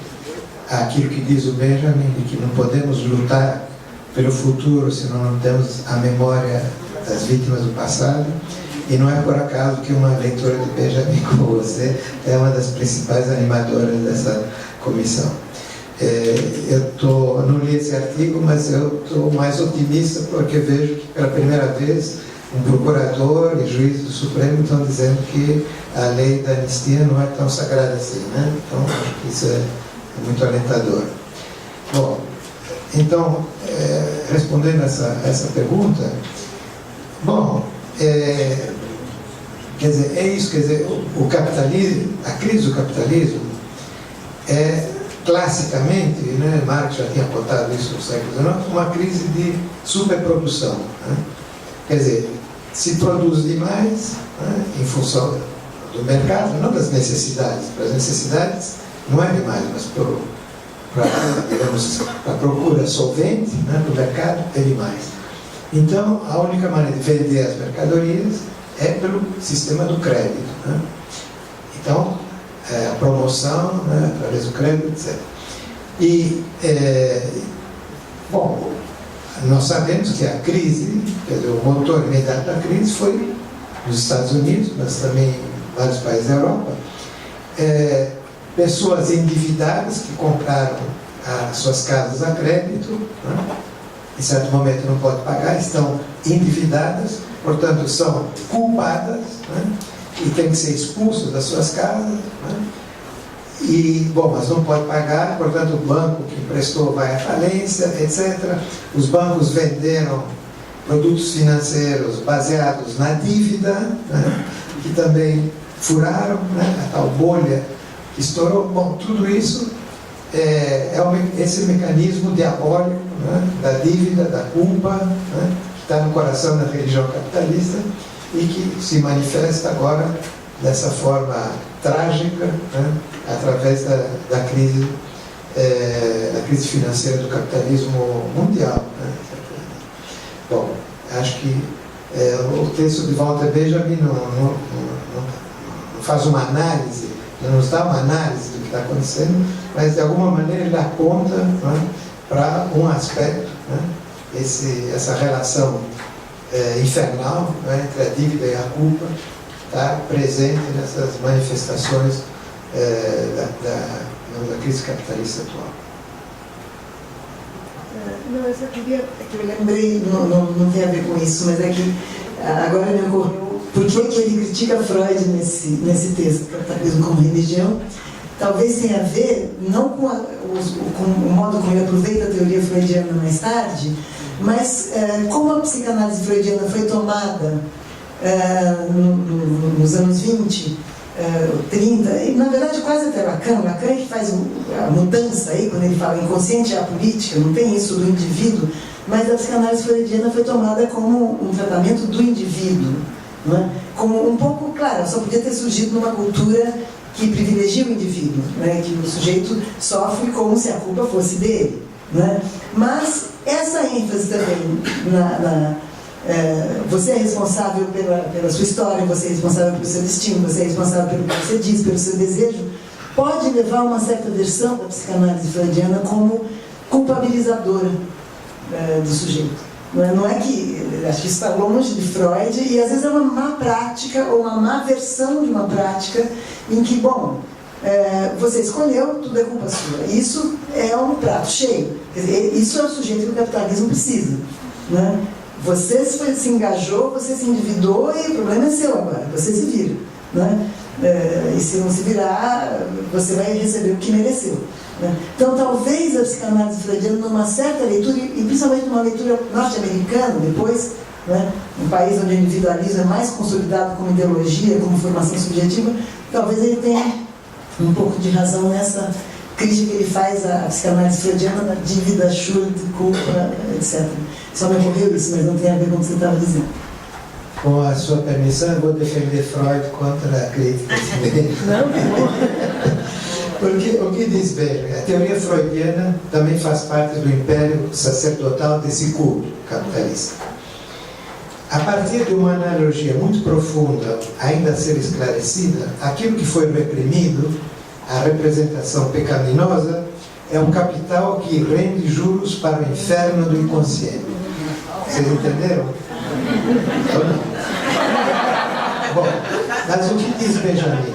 àquilo que diz o Benjamin, de que não podemos lutar pelo futuro se não temos a memória das vítimas do passado. E não é por acaso que uma leitora de Benjamin como você é uma das principais animadoras dessa comissão. Eu não li esse artigo, mas eu estou mais otimista porque vejo que pela primeira vez um procurador e juiz do Supremo estão dizendo que a lei da anistia não é tão sagrada assim, né? Então acho que isso é muito alentador. Bom, então respondendo essa pergunta, bom, quer dizer, é isso, quer dizer, o capitalismo, a crise do capitalismo é classicamente, né, Marx já tinha apontado isso no século XIX, uma crise de superprodução, né? Quer dizer, se produz demais, né, em função do mercado, não das necessidades. Para as necessidades não é demais, mas para a procura solvente, né, do mercado é demais. Então, a única maneira de vender as mercadorias é pelo sistema do crédito, né? Então, a promoção, né, através do crédito, etc. E, bom, nós sabemos que a crise, quer dizer, o motor imediato da crise foi nos Estados Unidos, mas também em vários países da Europa. Pessoas endividadas que compraram as suas casas a crédito, né? Em certo momento não pode pagar, estão endividadas, portanto são culpadas, né? E têm que ser expulsos das suas casas, né? E, bom, mas não pode pagar, portanto o banco que emprestou vai à falência, etc. Os bancos venderam produtos financeiros baseados na dívida, né? Que também furaram, né? A tal bolha que estourou. Bom, tudo isso esse mecanismo diabólico, né? Da dívida, da culpa, né? Que está no coração da religião capitalista e que se manifesta agora dessa forma trágica, né? Através da crise financeira do capitalismo mundial, né? Bom, acho que o texto de Walter Benjamin não faz uma análise, não nos dá uma análise do que está acontecendo, mas de alguma maneira ele aponta, né, para um aspecto, né, essa relação infernal, né, entre a dívida e a culpa, está presente nessas manifestações da crise capitalista atual. Não, eu só queria, que eu lembrei, não tem a ver com isso, mas é que agora me ocorreu por que ele critica Freud nesse texto, Capitalismo como Religião. Talvez tenha a ver, não com o modo como ele aproveita a teoria freudiana mais tarde, mas como a psicanálise freudiana foi tomada nos anos 20, 30, e na verdade quase até Lacan é que faz a mudança aí, quando ele fala inconsciente é a política, não tem isso do indivíduo, mas a psicanálise freudiana foi tomada como um tratamento do indivíduo, não é? Como um pouco, claro, só podia ter surgido numa cultura que privilegia o indivíduo, né? Que o sujeito sofre como se a culpa fosse dele, né? Mas essa ênfase também você é responsável pela sua história, você é responsável pelo seu destino, você é responsável pelo que você diz, pelo seu desejo, pode levar a uma certa versão da psicanálise freudiana como culpabilizadora do sujeito. Não é que, acho que isso está longe de Freud, e às vezes é uma má prática, ou uma má versão de uma prática, em que, bom, você escolheu, tudo é culpa sua. Isso é um prato cheio. Quer dizer, isso é o sujeito que o capitalismo precisa, né? Você se engajou, você se endividou e o problema é seu agora, você se vira, né? E se não se virar, você vai receber o que mereceu, né? Então talvez a psicanálise freudiana, numa certa leitura, e principalmente numa leitura norte-americana depois, né? Um país onde o individualismo é mais consolidado como ideologia, como formação subjetiva, talvez ele tenha um pouco de razão nessa crítica que ele faz à psicanálise freudiana da dívida, Schuld, culpa, etc. Só me ocorreu isso, mas não tem a ver com o que você estava dizendo. Com a sua permissão, eu vou defender Freud contra a crítica dele. Não, que bom. Porque o que diz Benjamin? A teoria freudiana também faz parte do império sacerdotal desse culto capitalista. A partir de uma analogia muito profunda, ainda a ser esclarecida, aquilo que foi reprimido, a representação pecaminosa, é um capital que rende juros para o inferno do inconsciente. Vocês entenderam? Bom, mas o que diz Benjamin?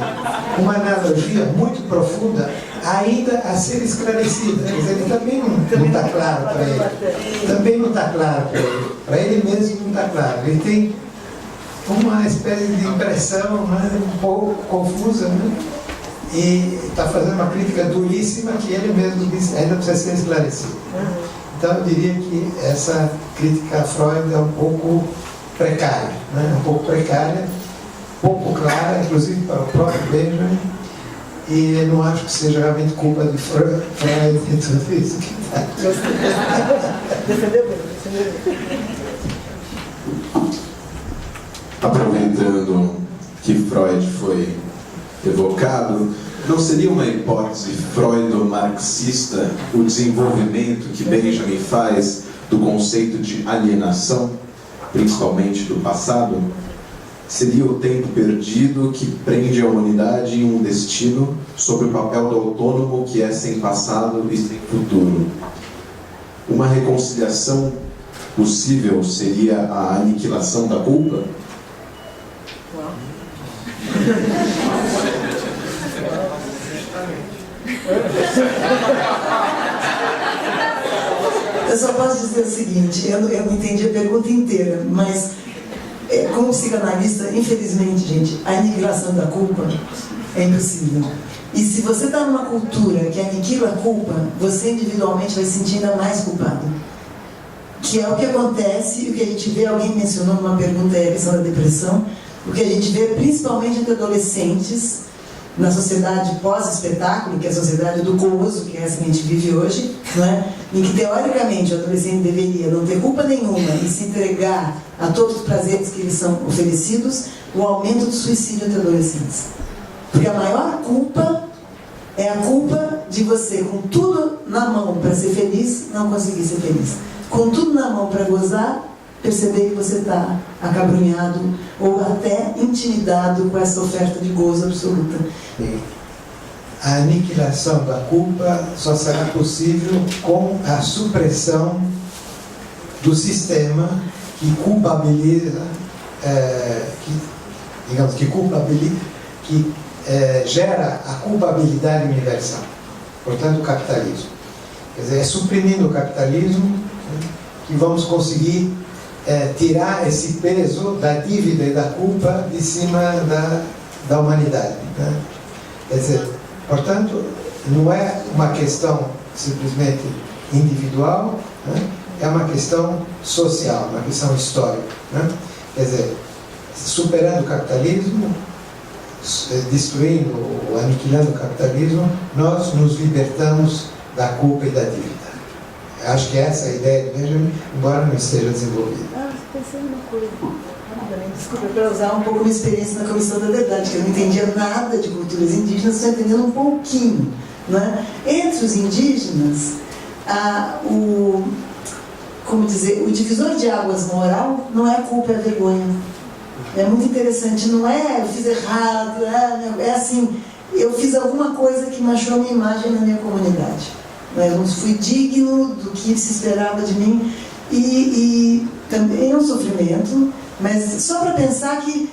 Uma analogia muito profunda, ainda a ser esclarecida. Quer dizer, ele também não está claro para ele. Também não está claro para ele. Para ele mesmo não está claro. Ele tem uma espécie de impressão, né, um pouco confusa, né? E está fazendo uma crítica duríssima que ele mesmo diz, ainda precisa ser esclarecido. Então eu diria que essa crítica a Freud é um pouco precária, né? Um pouco precária, pouco clara, inclusive para o próprio Benjamin, e eu não acho que seja realmente culpa de Freud e tudo isso que está. Defendeu? Aproveitando que Freud foi evocado, não seria uma hipótese freudo-marxista o desenvolvimento que Benjamin faz do conceito de alienação, principalmente do passado? Seria o tempo perdido que prende a humanidade em um destino sobre o papel do autônomo que é sem passado e sem futuro. Uma reconciliação possível seria a aniquilação da culpa? Eu só posso dizer o seguinte, eu não entendi a pergunta inteira, mas como psicanalista, infelizmente, gente, a aniquilação da culpa é impossível. E se você está numa cultura que aniquila a culpa, você individualmente vai se sentir ainda mais culpado. Que é o que acontece, e o que a gente vê, alguém mencionou numa pergunta aí a questão da depressão, o que a gente vê principalmente entre adolescentes, na sociedade pós-espetáculo, que é a sociedade do gozo, que é essa que a gente vive hoje, não é? Em que teoricamente o adolescente deveria não ter culpa nenhuma e se entregar a todos os prazeres que lhes são oferecidos, o aumento do suicídio entre adolescentes. Porque a maior culpa é a culpa de você, com tudo na mão para ser feliz, não conseguir ser feliz. Com tudo na mão para gozar, perceber que você está acabrunhado ou até intimidado com essa oferta de gozo absoluta. A aniquilação da culpa só será possível com a supressão do sistema que culpabiliza, que gera a culpabilidade universal. Portanto, o capitalismo. Quer dizer, é suprimindo o capitalismo que vamos conseguir tirar esse peso da dívida e da culpa de cima da humanidade. Né? Quer dizer, portanto, não é uma questão simplesmente individual, né? É uma questão social, uma questão histórica. Né? Quer dizer, superando o capitalismo, destruindo ou aniquilando o capitalismo, nós nos libertamos da culpa e da dívida. Acho que essa é a ideia do Benjamin, embora não esteja desenvolvida. Pensei numa coisa. Desculpa, para usar um pouco a minha experiência na Comissão da Verdade, que eu não entendia nada de culturas indígenas, estou entendendo um pouquinho. Né? Entre os indígenas, o divisor de águas moral não é a culpa, é a vergonha. É muito interessante, não é eu fiz errado, é assim, eu fiz alguma coisa que manchou a minha imagem na minha comunidade. Eu não fui digno do que se esperava de mim e também é um sofrimento, mas só para pensar que,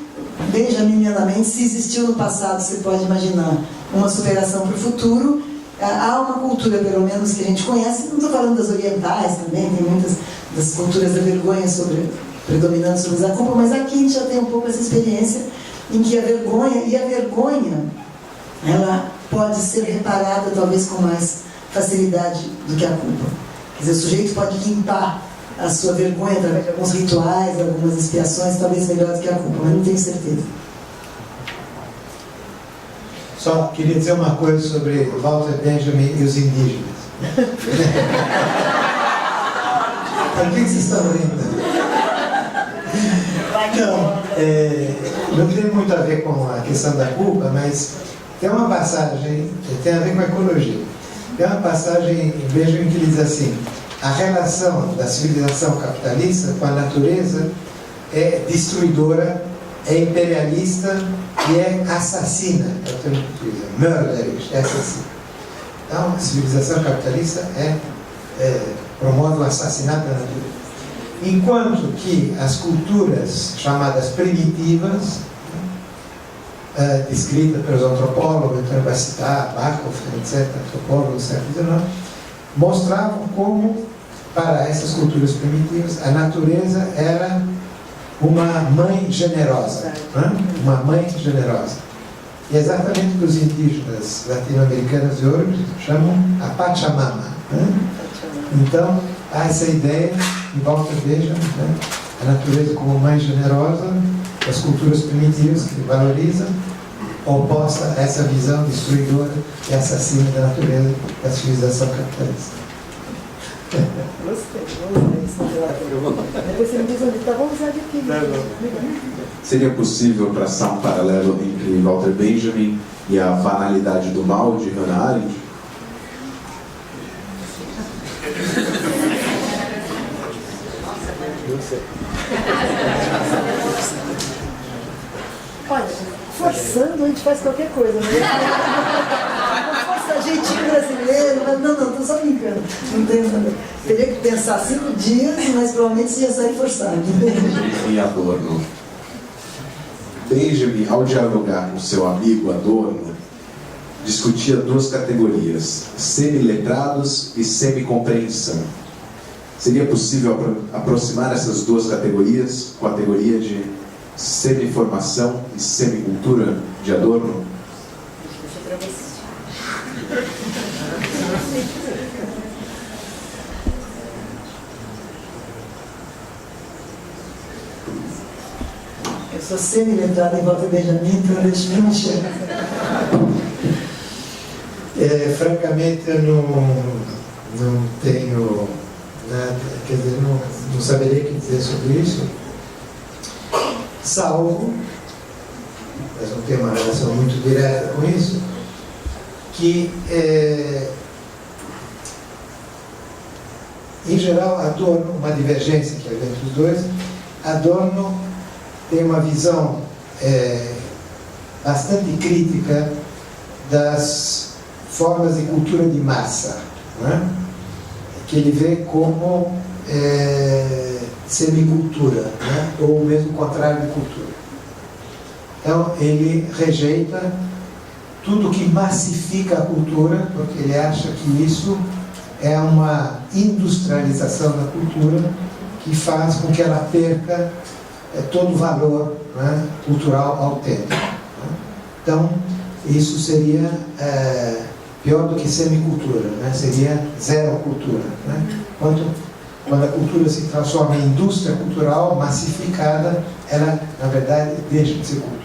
benjaminianamente, se existiu no passado, você pode imaginar uma superação para o futuro. Há uma cultura, pelo menos, que a gente conhece, não estou falando das orientais também, tem muitas das culturas da vergonha predominando sobre a culpa, mas aqui a gente já tem um pouco essa experiência em que a vergonha, ela pode ser reparada talvez com mais facilidade do que a culpa. Quer dizer, o sujeito pode limpar a sua vergonha através de alguns rituais, algumas expiações, talvez melhor do que a culpa, mas não tenho certeza. Só queria dizer uma coisa sobre Walter Benjamin e os indígenas. Por que vocês estão rindo? Não tem muito a ver com a questão da culpa, mas tem uma passagem que tem a ver com a ecologia. Tem uma passagem em Benjamin que diz assim: a relação da civilização capitalista com a natureza é destruidora, é imperialista e é assassina. É o termo que utiliza, murderish, é assassina. Então, a civilização capitalista promove o assassinato da natureza. Enquanto que as culturas chamadas primitivas, descritas pelos antropólogos, então vai citar Bakov, etc., antropólogos do século XIX, mostravam como, para essas culturas primitivas, a natureza era uma mãe generosa. Né? Uma mãe generosa. E é exatamente o que os indígenas latino-americanos de hoje chamam a Pachamama. Né? Então, há essa ideia, em Walter Benjamin, né? A natureza como mãe generosa, as culturas primitivas que valorizam, oposta a essa visão destruidora e assassina da natureza da civilização capitalista. Gostei. Depois você me diz onde está, vamos usar de aqui. Seria possível traçar um paralelo entre Walter Benjamin e a banalidade do mal de Hannah Arendt? Olha, forçando a gente faz qualquer coisa, né? Com força jeitinho brasileiro, mas não, estou só brincando. Não tem nada. Teria que pensar 5 dias, mas provavelmente ia sair forçado. E Adorno. Benjamin, ao dialogar com seu amigo Adorno, discutia 2 categorias, semi-letrados e semi-compreensão. Seria possível aproximar essas 2 categorias com a categoria de semi-formação e semi-cultura de Adorno? Eu sou semi-letrada em Walter Benjamin, então deixa eu me enxergar. Francamente, eu não tenho nada, quer dizer, não saberia o que dizer sobre isso, salvo, mas não tenho uma relação muito direta com isso, que, em geral, Adorno, uma divergência que é entre os dois, Adorno tem uma visão bastante crítica das formas de cultura de massa, não é? Que ele vê como semicultura, né? Ou mesmo o contrário de cultura. Então, ele rejeita tudo que massifica a cultura, porque ele acha que isso é uma industrialização da cultura que faz com que ela perca todo o valor, né, cultural autêntico. Né? Então, isso seria pior do que semicultura, né? Seria zero cultura. Né? Quando a cultura se transforma em indústria cultural massificada, ela, na verdade, deixa de ser cultura.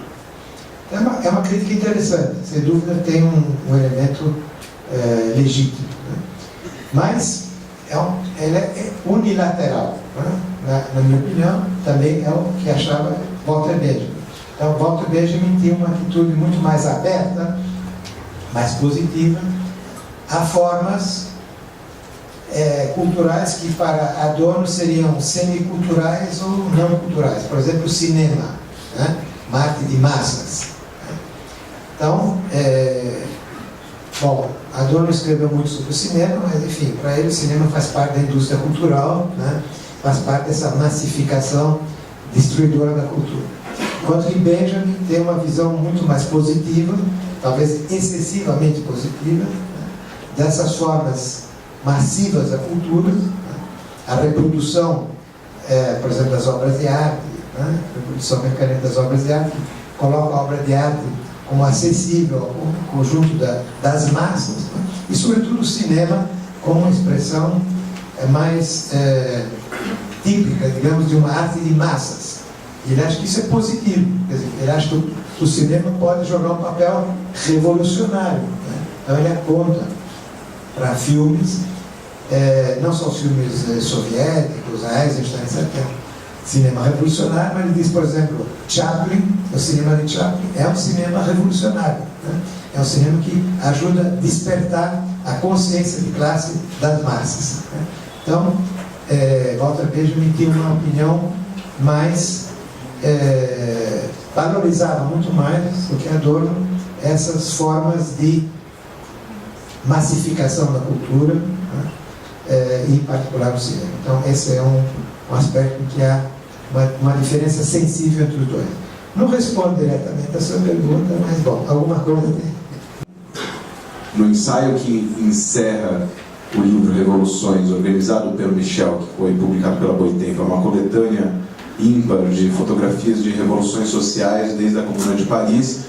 É uma crítica interessante, sem dúvida tem um elemento legítimo. Né? Mas ela é unilateral. Né? Na minha opinião, também é o que achava Walter Benjamin. Então, Walter Benjamin tinha uma atitude muito mais aberta, mais positiva, a formas culturais que para Adorno seriam semiculturais ou não culturais. Por exemplo, o cinema, né? Uma arte de massas. Então, bom, Adorno escreveu muito sobre o cinema, mas enfim, para ele o cinema faz parte da indústria cultural, né? Faz parte dessa massificação destruidora da cultura. Enquanto que Benjamin tem uma visão muito mais positiva, talvez excessivamente positiva, né? Dessas formas massivas da cultura, né? A reprodução, por exemplo, das obras de arte, né? A reprodução mecânica das obras de arte, coloca a obra de arte como acessível ao conjunto das massas, né? E sobretudo o cinema como uma expressão mais típica, digamos, de uma arte de massas. E ele acha que isso é positivo, quer dizer, ele acha que o cinema pode jogar um papel revolucionário, né? Então ele aponta para filmes, não só os filmes soviéticos, Eisenstein, etc., cinema revolucionário, mas ele diz, por exemplo, Chaplin, o cinema de Chaplin é um cinema revolucionário, né? É um cinema que ajuda a despertar a consciência de classe das massas, né? Então, Walter Benjamin tinha uma opinião mais, valorizava muito mais do que Adorno essas formas de massificação da cultura, né? Em particular o cinema. Então, esse é um aspecto que há uma diferença sensível entre os dois. Não respondo diretamente a sua pergunta, mas, bom, alguma coisa tem. No ensaio que encerra o livro Revoluções, organizado pelo Michel, que foi publicado pela Boitempo, é uma coletânea ímpar de fotografias de revoluções sociais desde a Comuna de Paris,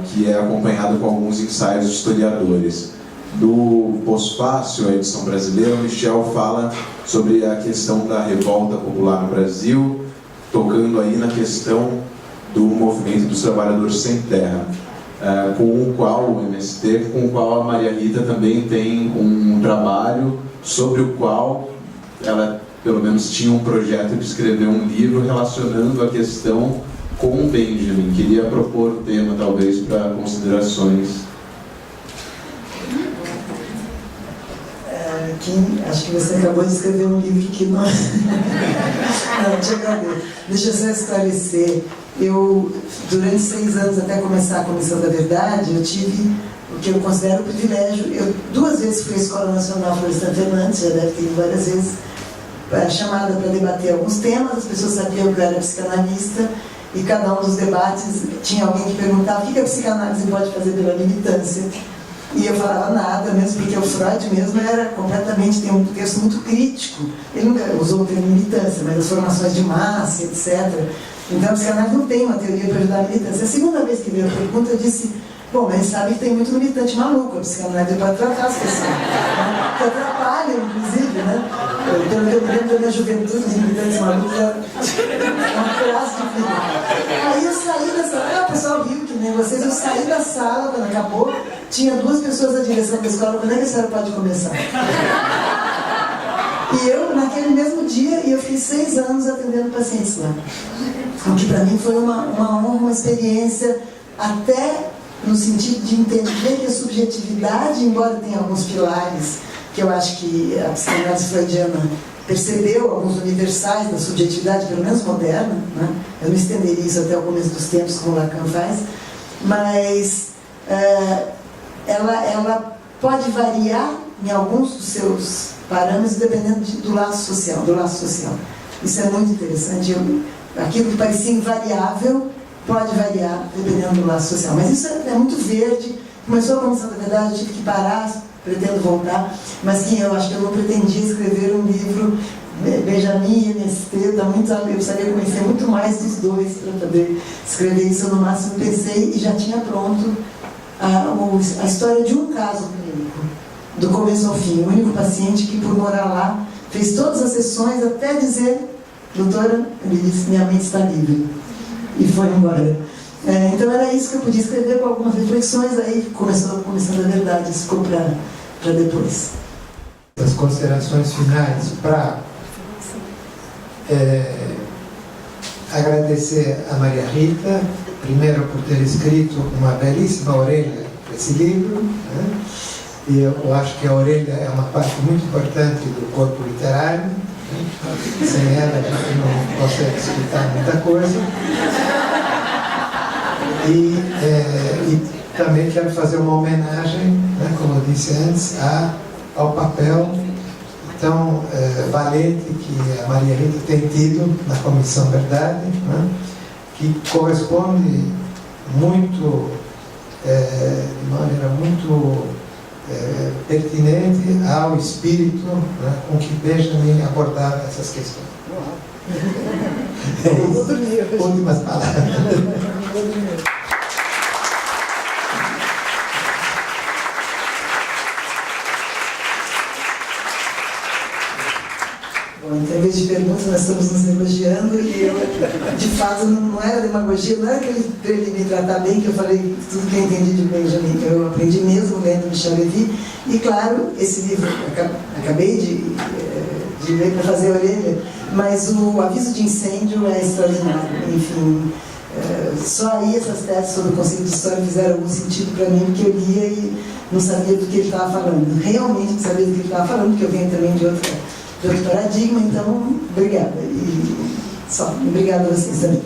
que é acompanhado com alguns ensaios de historiadores. Do pós-fácil, a edição brasileira, o Michel fala sobre a questão da revolta popular no Brasil, tocando aí na questão do movimento dos trabalhadores sem terra, com o qual o MST, com o qual a Maria Rita também tem um trabalho sobre o qual ela, pelo menos, tinha um projeto de escrever um livro relacionando a questão com o Benjamin. Queria propor o tema, talvez, para considerações. Acho que você acabou de escrever um livro que não... Não, te agradeço. Deixa eu só esclarecer. Eu, durante 6 anos, até começar a Comissão da Verdade, eu tive que eu considero um privilégio. Eu 2 vezes fui à Escola Nacional Florestan Fernandes, já deve ter ido várias vezes, chamada para debater alguns temas. As pessoas sabiam que eu era psicanalista, e cada um dos debates tinha alguém que perguntava o que a psicanálise pode fazer pela militância. E eu falava nada, mesmo porque o Freud mesmo era completamente, tem um texto muito crítico. Ele nunca usou o termo militância, mas as formações de massa, etc. Então a psicanálise não tem uma teoria para ajudar a militância. A segunda vez que veio a pergunta, eu disse, bom, mas sabe que tem muito militante maluco, a psicanálise é para tratar as pessoas, né? Que atrapalham, inclusive, né? Pelo que eu lembro da minha juventude, de militantes malucos, era uma classe de vida. Aí eu saí da sala, o pessoal riu que nem vocês, eu saí da sala, quando acabou, tinha 2 pessoas da direção da escola, quando é que a senhora pode começar? E eu, naquele mesmo dia, eu fiquei 6 anos atendendo pacientes lá. O que para mim foi uma honra, uma experiência, até no sentido de entender que a subjetividade, embora tenha alguns pilares, que eu acho que a psicanálise freudiana percebeu, alguns universais da subjetividade, pelo menos moderna, né? Eu não estenderia isso até o começo dos tempos, como Lacan faz, mas ela pode variar em alguns dos seus parâmetros, dependendo do laço social, Isso é muito interessante. Aquilo que parecia invariável pode variar dependendo do laço social. Mas isso é muito verde. Começou a Comissão da Verdade, eu tive que parar, pretendo voltar, mas que eu acho que eu não pretendia escrever um livro Benjamin e MST, eu precisaria conhecer muito mais dos dois para poder escrever isso. Eu no máximo pensei e já tinha pronto a história de um caso clínico, do começo ao fim. O único paciente que, por morar lá, fez todas as sessões até dizer, doutora, ele disse, minha mente está livre. E foi embora. Então era isso que eu podia escrever, com algumas reflexões, aí começando a verdade, isso ficou para depois. As considerações finais para agradecer a Maria Rita, primeiro por ter escrito uma belíssima orelha para esse livro, né? E eu acho que a orelha é uma parte muito importante do corpo literário, né? Sem ela a gente não consegue explicar muita coisa. E também quero fazer uma homenagem, né, como eu disse antes, ao papel tão valente que a Maria Rita tem tido na Comissão Verdade, né, que corresponde muito, de maneira muito pertinente ao espírito, né, com que Benjamin abordava essas questões. Últimas palavras. Bom, então, em vez de perguntas, nós estamos nos elogiando, e eu, de fato, não era demagogia, não era para ele me tratar bem, que eu falei tudo que eu entendi de Benjamin, que eu aprendi mesmo lendo Michel Levy, e claro, esse livro, acabei de ler para fazer a orelha, mas o aviso de incêndio é extraordinário, enfim, só aí essas teses sobre o conceito de história fizeram algum sentido para mim, porque eu lia e não sabia do que ele estava falando, realmente não sabia do que ele estava falando, porque eu venho também de outro paradigma, então, obrigada. E só, obrigada a vocês também.